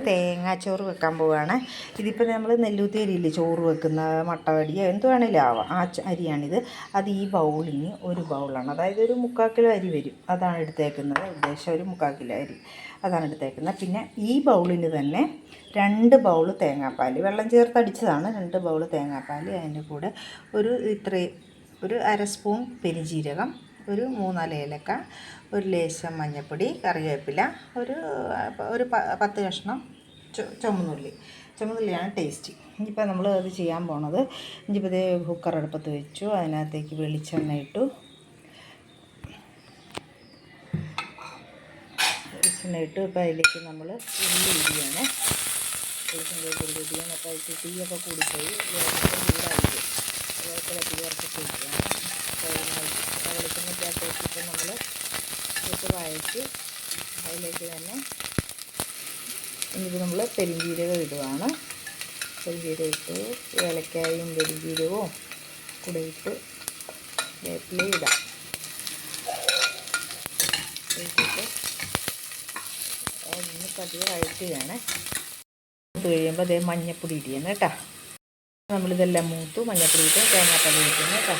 തേങ്ങാച്ചോറ് വെക്കാൻ പോവുകയാണ്. ഇതിപ്പോൾ നമ്മൾ നെല്ലൂത്തി അരിയില്ലേ ചോറ് വെക്കുന്ന മട്ടവടി എന്ത് വേണേലും ആവാം. ആ അരിയാണിത്. അത് ഈ ബൗളിന് ഒരു ബൗളാണ്, അതായത് ഒരു 3/4 കിലോ അരി വരും. അതാണ് എടുത്തേക്കുന്നത്. ഏകദേശം ഒരു 3/4 കിലോ അരി അതാണ് എടുത്തേക്കുന്നത്. പിന്നെ ഈ ബൗളിന് തന്നെ 2 ബൗൾ തേങ്ങാപ്പാൽ വെള്ളം ചേർത്ത് അടിച്ചതാണ്. 2 ബൗൾ തേങ്ങാപ്പാൽ, അതിൻ്റെ കൂടെ ഒരു 1/2 സ്പൂൺ പെരുംജീരകം, ഒരു 3-4 ഏലക്ക, ഒരു ലേശം മഞ്ഞൾപ്പൊടി, കറിവേപ്പില, ഒരു 10 കഷ്ണം ചുമന്നുള്ളിയാണ് ടേസ്റ്റ്. ഇനിയിപ്പോൾ നമ്മൾ അത് ചെയ്യാൻ പോണത്, ഇനിയിപ്പോൾ ഇതേ കുക്കർ അടുപ്പത്ത് വെച്ചു. അതിനകത്തേക്ക് വെളിച്ചെണ്ണ ഇട്ടു. ഇപ്പോൾ അതിലേക്ക് നമ്മൾ ഉള്ളി ഇടിയാണ്. ഉള്ളി ഇടിയാണ്. അപ്പോൾ അതിൽ തീയൊക്കെ കൂടിപ്പോയി ചൂടായിട്ട് വെള്ളത്തിൽ കുറച്ചിട്ട് വയ്ക്കുകയാണ്. വെളിച്ചെണ്ണയ്ക്കകത്ത് വെച്ചിട്ട് നമ്മൾ ഇട്ട് വഴറ്റി അതിലേക്ക് തന്നെ ഇനിയിപ്പോൾ നമ്മൾ പെരുംജീരകം ഇടുകയാണ്. പെരുംജീരകം ഇട്ട് ഏലക്കായും പെരുംജീരകവും കൂടെ ഇട്ട് വേപ്പില ഇടാം. ഇട്ടിട്ട് ഒന്ന് പതിയെ വഴറ്റുകയാണ്. മൂത്ത് കഴിയുമ്പോൾ അതേ മഞ്ഞപ്പൊടി ഇടിയാണ് കേട്ടോ. നമ്മളിതെല്ലാം മൂത്തു മഞ്ഞപ്പൊടി ഇട്ട് തേങ്ങാപ്പാൽ ഒഴിക്കുന്നു കേട്ടോ.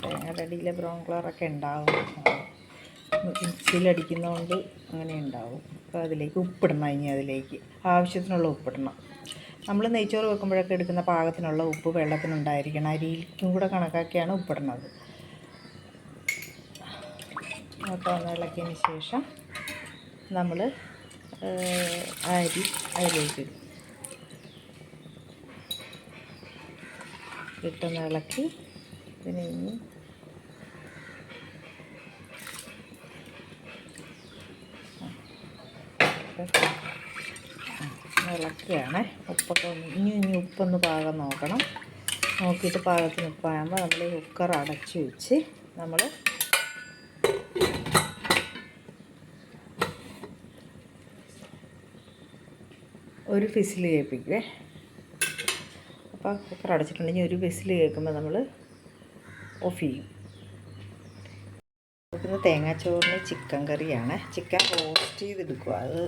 തേങ്ങയുടെ അടിയിലെ ബ്രൗൺ കളറൊക്കെ ഉണ്ടാവും, മിക്സിയിലടിക്കുന്നതുകൊണ്ട് അങ്ങനെ ഉണ്ടാവും. അപ്പോൾ അതിലേക്ക് ഉപ്പിടണം. ഇനി അതിലേക്ക് ആവശ്യത്തിനുള്ള ഉപ്പിടണം. നമ്മൾ നെയ്ച്ചോറ് വെക്കുമ്പോഴൊക്കെ എടുക്കുന്ന പാകത്തിനുള്ള ഉപ്പ് വെള്ളത്തിനുണ്ടായിരിക്കണം. അരിയിലേക്കും കൂടെ കണക്കാക്കിയാണ് ഉപ്പിടുന്നത്. അപ്പോൾ ഒന്ന് ഇളക്കിയതിന് ശേഷം നമ്മൾ അരി അതിലേക്ക് ഇടും. ഇട്ടൊന്ന് ഇളക്കി പിന്നെ ഇനി ഇളക്കുകയാണ്. ഉപ്പൊക്കെ ഇനി ഉപ്പൊന്ന് പാകം നോക്കണം. നോക്കിയിട്ട് പാകത്തിന് ഉപ്പാകുമ്പോൾ നമ്മൾ കുക്കർ അടച്ച് വെച്ച് നമ്മൾ ഒരു വിസിൽ കേൾപ്പിക്കുവേ. അപ്പോൾ കുക്കർ അടച്ചിട്ടുണ്ടെങ്കിൽ ഒരു വിസിൽ കേൾക്കുമ്പോൾ നമ്മൾ ഓഫ് ചെയ്യും. പിന്നെ തേങ്ങാച്ചോറിന് ചിക്കൻ കറിയാണ്. ചിക്കൻ റോസ്റ്റ് ചെയ്തെടുക്കുക. അത്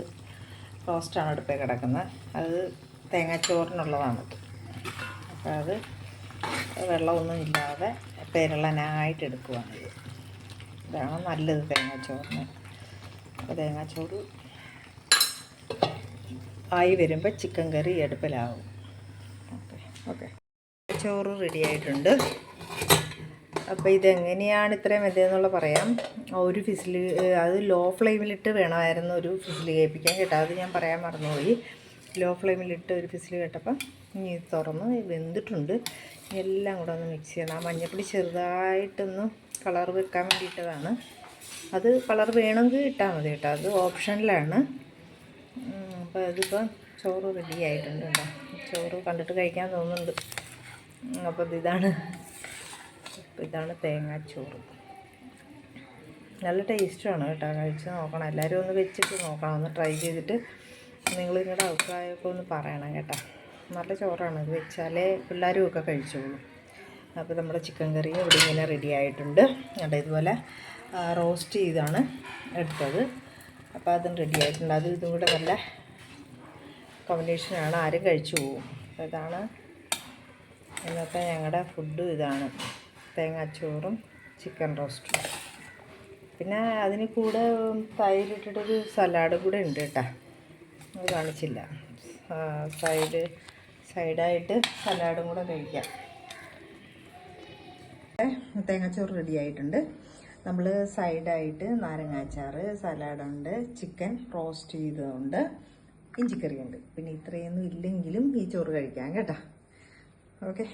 റോസ്റ്റാണ് അടുപ്പേ കിടക്കുന്നത്. അത് തേങ്ങാച്ചോറിനുള്ളതാണത്. അപ്പോൾ അത് വെള്ളമൊന്നും ഇല്ലാതെ പെരളനായിട്ട് എടുക്കുകയാണിത്. ഇതാണ് നല്ലത് തേങ്ങാച്ചോറിന്. അപ്പോൾ തേങ്ങാച്ചോറ് ആയി വരുമ്പോൾ ചിക്കൻ കറി അടുപ്പിലാവും. ഓക്കെ ചോറ് റെഡി ആയിട്ടുണ്ട്. അപ്പോൾ ഇതെങ്ങനെയാണ് ഇത്രയും വെന്തതെന്നുള്ള പറയാം. ഒരു വിസിൽ, അത് ലോ ഫ്ലെയിമിലിട്ട് വേണമായിരുന്നു ഒരു വിസിൽ കേൾപ്പിക്കാൻ കേട്ടോ. അത് ഞാൻ പറയാൻ മറന്നുപോയി. ലോ ഫ്ലെയിമിലിട്ട് ഒരു വിസിൽ കേട്ടപ്പം ഇനി തുറന്ന് വെന്തിട്ടുണ്ട്. എല്ലാം കൂടെ ഒന്ന് മിക്സ് ചെയ്യണം. ആ മഞ്ഞൾപ്പൊടി ചെറുതായിട്ടൊന്ന് കളർ വെക്കാൻ വേണ്ടിയിട്ടതാണ്. അത് കളർ വേണമെങ്കിൽ ഇട്ടാൽ മതി കേട്ടോ, അത് ഓപ്ഷനിലാണ്. അപ്പോൾ അതിപ്പോൾ ചോറ് റെഡി ആയിട്ടുണ്ട് കേട്ടോ. ചോറ് കണ്ടിട്ട് കഴിക്കാൻ തോന്നുന്നുണ്ട്. അപ്പോൾ ഇതാണ് തേങ്ങാച്ചോറ്. നല്ല ടേസ്റ്റാണ് കേട്ടോ. കഴിച്ച് നോക്കണം. എല്ലാവരും ഒന്ന് വെച്ചിട്ട് നോക്കണം. ഒന്ന് ട്രൈ ചെയ്തിട്ട് നിങ്ങൾ നിങ്ങളുടെ അഭിപ്രായമൊക്കെ ഒന്ന് പറയണം കേട്ടോ. നല്ല ചോറാണ്. ഇത് വെച്ചാലേ പിള്ളേരും ഒക്കെ കഴിച്ചോളൂ. അപ്പോൾ നമ്മുടെ ചിക്കൻ കറി ഇവിടെ ഇങ്ങനെ റെഡി ആയിട്ടുണ്ട് കേട്ടോ. ഇതുപോലെ റോസ്റ്റ് ചെയ്താണ് എടുത്തത്. അപ്പോൾ അതും റെഡി ആയിട്ടുണ്ട്. ഇതും കൂടെ നല്ല കോമ്പിനേഷനാണ്. ആരും കഴിച്ചു പോകും. അപ്പോൾ ഇതാണ് ഇന്നത്തെ ഞങ്ങളുടെ ഫുഡ്. ഇതാണ് തേങ്ങാച്ചോറും ചിക്കൻ റോസ്റ്റും. പിന്നെ അതിന് കൂടെ തൈരിട്ടിട്ടൊരു സലാഡ് കൂടെ ഉണ്ട് കേട്ടോ. അത് കാണിച്ചില്ല. സൈഡായിട്ട് സലാഡും കൂടെ കഴിക്കാം. തേങ്ങാച്ചോറ് റെഡി ആയിട്ടുണ്ട്. നമ്മൾ സൈഡായിട്ട് നാരങ്ങാച്ചാറ്, സലാഡുണ്ട്, ചിക്കൻ റോസ്റ്റ് ചെയ്തതുണ്ട്, ഇഞ്ചിക്കറിയുണ്ട്. പിന്നെ ഇത്രയൊന്നും ഇല്ലെങ്കിലും ഈ ചോറ് കഴിക്കാം കേട്ടോ. ഓക്കെ.